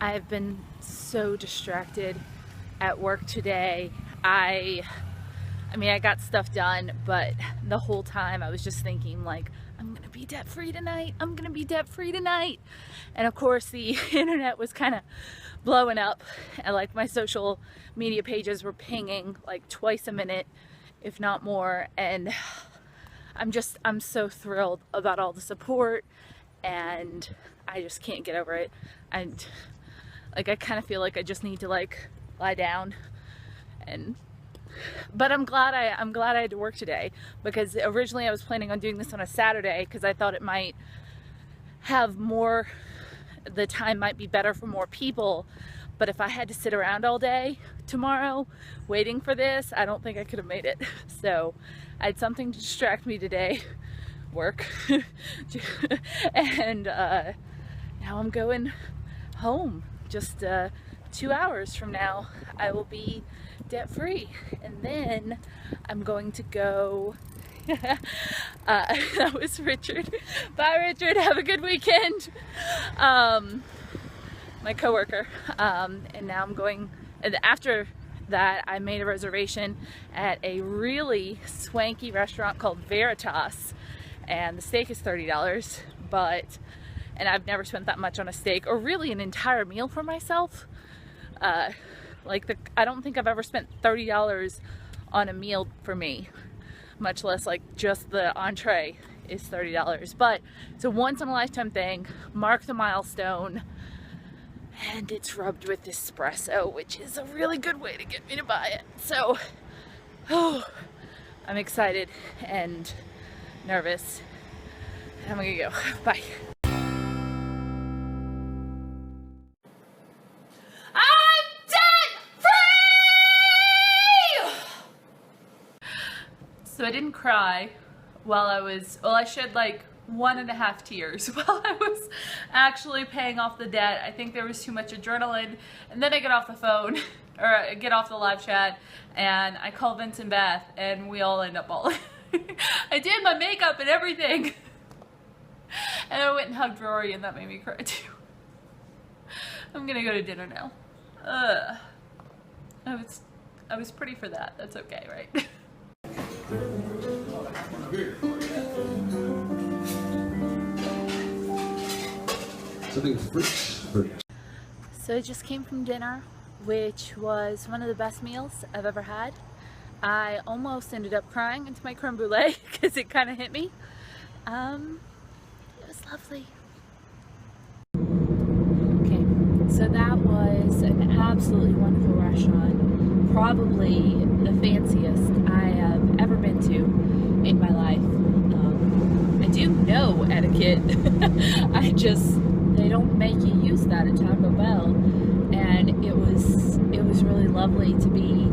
I've been so distracted at work today. I mean, I got stuff done, but the whole time I was just thinking like, I'm gonna be debt free tonight. I'm gonna be debt free tonight. And of course the internet was kind of blowing up, and like my social media pages were pinging like twice a minute, if not more. And I'm so thrilled about all the support, and I just can't get over it. And like, I kind of feel like I just need to like lie down, but I'm glad I had to work today, because originally I was planning on doing this on a Saturday because I thought it might have more, the time might be better for more people. But if I had to sit around all day tomorrow waiting for this, I don't think I could have made it. So I had something to distract me today, work. And now I'm going home. Just 2 hours from now I will be debt free, and then I'm going to go that was Richard. Bye Richard, have a good weekend. My coworker, and now I'm going, and after that I made a reservation at a really swanky restaurant called Veritas, and the steak is $30, and I've never spent that much on a steak, or really an entire meal for myself. I don't think I've ever spent $30 on a meal for me, much less like just the entree is $30. But it's a once in a lifetime thing. Mark the milestone. And it's rubbed with espresso, which is a really good way to get me to buy it. So, I'm excited and nervous. I'm gonna go. Bye. So I didn't cry while I shed like 1.5 tears while I was actually paying off the debt. I think there was too much adrenaline, and then I get off the phone, or I get off the live chat, and I call Vince and Beth, and we all end up bawling. I did my makeup and everything, and I went and hugged Rory, and that made me cry too. I'm gonna go to dinner now. I was pretty for that. That's okay, right? Something fruit. So I just came from dinner, which was one of the best meals I've ever had. I almost ended up crying into my creme brulee because it kind of hit me. It was lovely. Okay, so that was an absolutely wonderful restaurant. Probably the fanciest I have ever been to in my life. I do know etiquette. They don't make you use that at Taco Bell, and it was really lovely to be,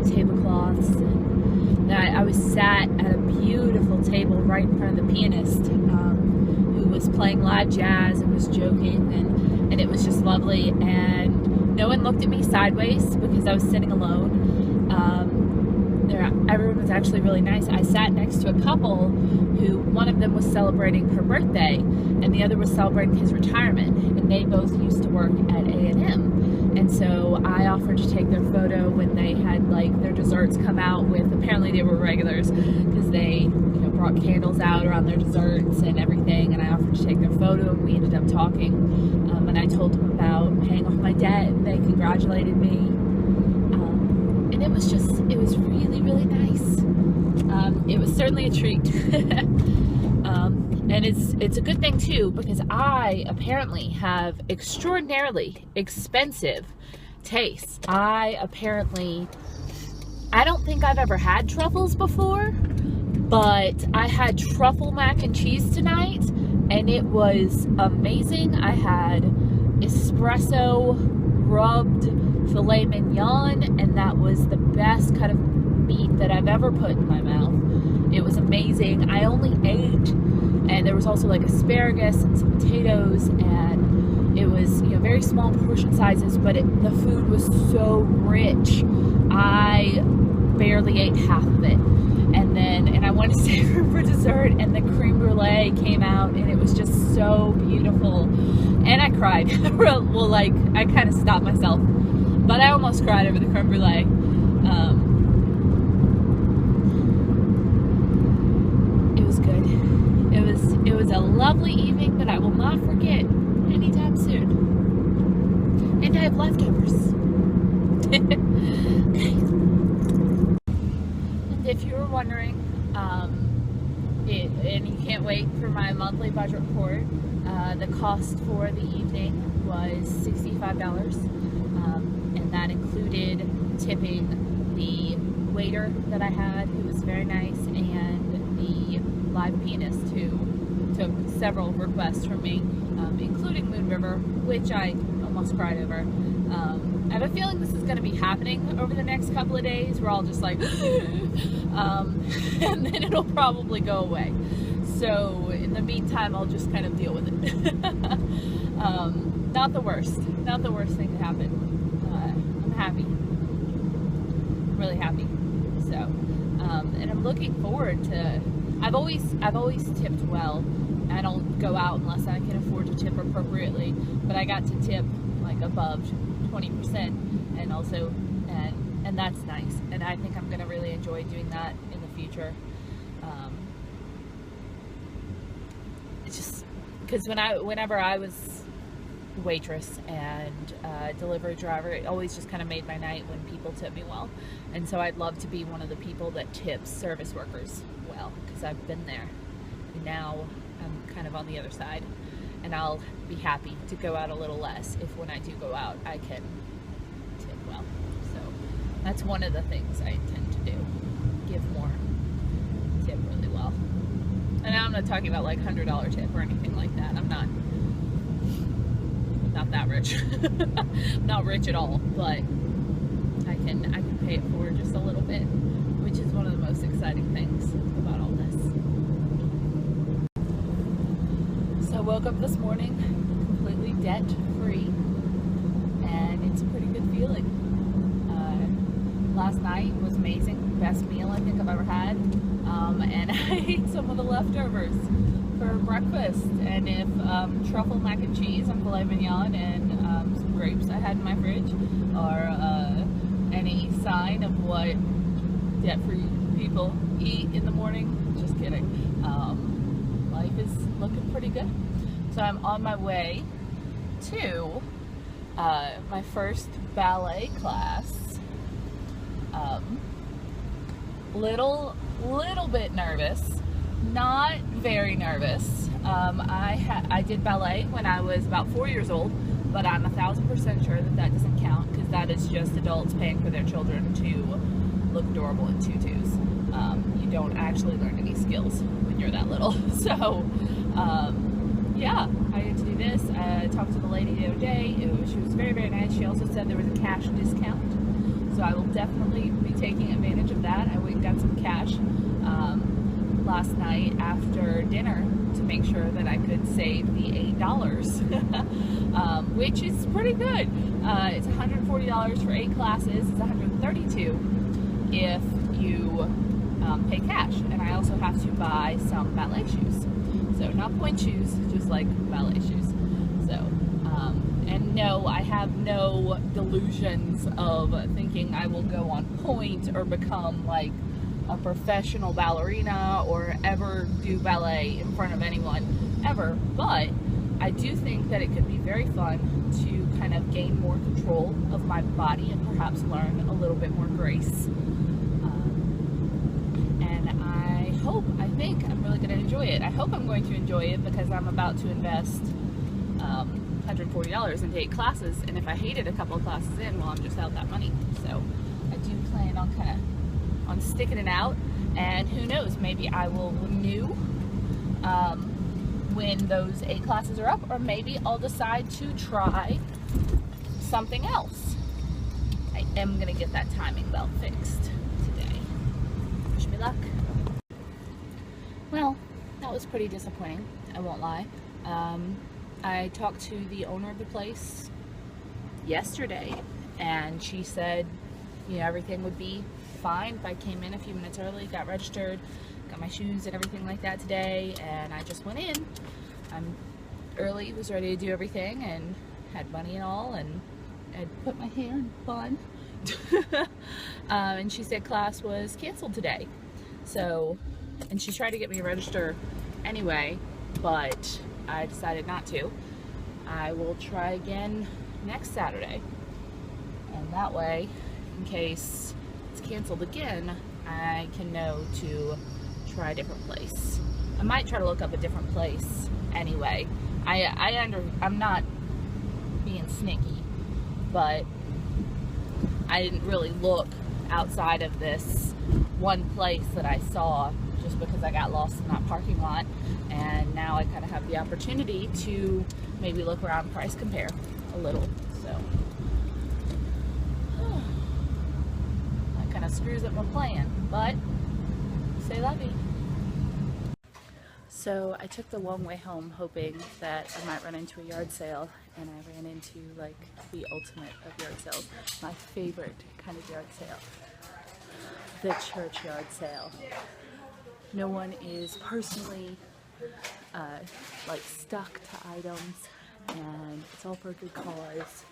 tablecloths, and I was sat at a beautiful table right in front of the pianist, who was playing live jazz and was joking, and it was just lovely, and no one looked at me sideways because I was sitting alone. Everyone was actually really nice. I sat next to a couple who, one of them was celebrating her birthday and the other was celebrating his retirement, and they both used to work at A&M, and so I offered to take their photo when they had like their desserts come out with, apparently they were regulars because they brought candles out around their desserts and everything, and I offered to take their photo, and we ended up talking, and I told them about paying off my debt, and they congratulated me. And it was really, really nice. It was certainly a treat. And it's a good thing too, because I apparently have extraordinarily expensive taste. I don't think I've ever had truffles before, but I had truffle mac and cheese tonight, and it was amazing. I had espresso rubbed filet mignon, and that was the best cut of meat that I've ever put in my mouth. It was amazing. I only ate, and there was also like asparagus and some potatoes, and it was very small portion sizes, but the food was so rich. I barely ate half of it, and I wanted to save room for dessert, and the creme brulee came out, and it was just so beautiful. And I cried. Well, like, I kind of stopped myself, but I almost cried over the creme brulee. It was good. It was a lovely evening that I will not forget anytime soon. And I have leftovers. And if you were wondering, and you can't wait for my monthly budget report, the cost for the evening was $65, and that included tipping the waiter that I had, who was very nice, and the live pianist who took several requests from me, including Moon River, which I almost cried over. I have a feeling this is going to be happening over the next couple of days. We're all just like, and then it'll probably go away. So in the meantime, I'll just kind of deal with it. Not the worst thing to happen. I'm happy, really happy. So, and I'm looking forward to. I've always tipped well. I don't go out unless I can afford to tip appropriately. But I got to tip like above 20%, and also, and that's nice. And I think I'm gonna really enjoy doing that in the future. It's just because whenever I was waitress and delivery driver, it always just kind of made my night when people tip me well. And so I'd love to be one of the people that tips service workers well, because I've been there. And now I'm kind of on the other side, and I'll be happy to go out a little less if when I do go out I can tip well. So that's one of the things I intend to do, give more, tip really well. And I'm not talking about like $100 tip or anything like that. I'm not that rich. I'm not rich at all, but I can pay it forward just a little bit, which is one of the most exciting things about all this. So I woke up this morning completely debt free, and it's a pretty good feeling. Last night was amazing, best meal I think I've ever had, and I ate some of the leftovers for breakfast, and if truffle mac and cheese and filet mignon and some grapes I had in my fridge are any sign of what debt-free people eat in the morning, just kidding. Life is looking pretty good. So I'm on my way to my first ballet class. Little bit nervous, not very nervous. I did ballet when I was about 4 years old, but I'm 1000% sure that doesn't count, because that is just adults paying for their children to look adorable in tutus. You don't actually learn any skills when you're that little. So yeah, I get to do this. I talked to the lady the other day. She was very, very nice. She also said there was a cash discount, so I will definitely be taking advantage of that. I went and got some cash last night after dinner to make sure that I could save the $8, which is pretty good. It's $140 for 8 classes. It's $132 if you pay cash, and I also have to buy some ballet shoes. So not point shoes, just like ballet shoes. So, and no, I have no delusions of thinking I will go on point or become like a professional ballerina or ever do ballet in front of anyone ever, but I do think that it could be very fun to kind of gain more control of my body and perhaps learn a little bit more grace. And I think I'm really going to enjoy it. I hope I'm going to enjoy it, because I'm about to invest $140 into 8 classes, and if I hated a couple of classes in, well, I'm just out that money. So I do plan on on sticking it out, and who knows, maybe I will renew when those 8 classes are up, or maybe I'll decide to try something else. I am going to get that timing belt fixed today. Wish me luck. Well, that was pretty disappointing, I won't lie. I talked to the owner of the place yesterday, and she said, you know, everything would be fine if I came in a few minutes early, got registered, got my shoes and everything like that today, and I just went in. I'm early, was ready to do everything, and had money and all, and I'd put my hair in a bun. And she said class was canceled today. So, and she tried to get me to register anyway, but I decided not to. I will try again next Saturday. And that way, in case it's canceled again, I can know to try a different place. I might try to look up a different place anyway. I'm not being sneaky, but I didn't really look outside of this one place that I saw just because I got lost in that parking lot, and now I kind of have the opportunity to maybe look around, price compare a little. So that kind of screws up my plan, but c'est la vie. So I took the long way home hoping that I might run into a yard sale, and I ran into like the ultimate of yard sales, my favorite kind of yard sale, the church yard sale. No one is personally like stuck to items, and it's all for a good cause.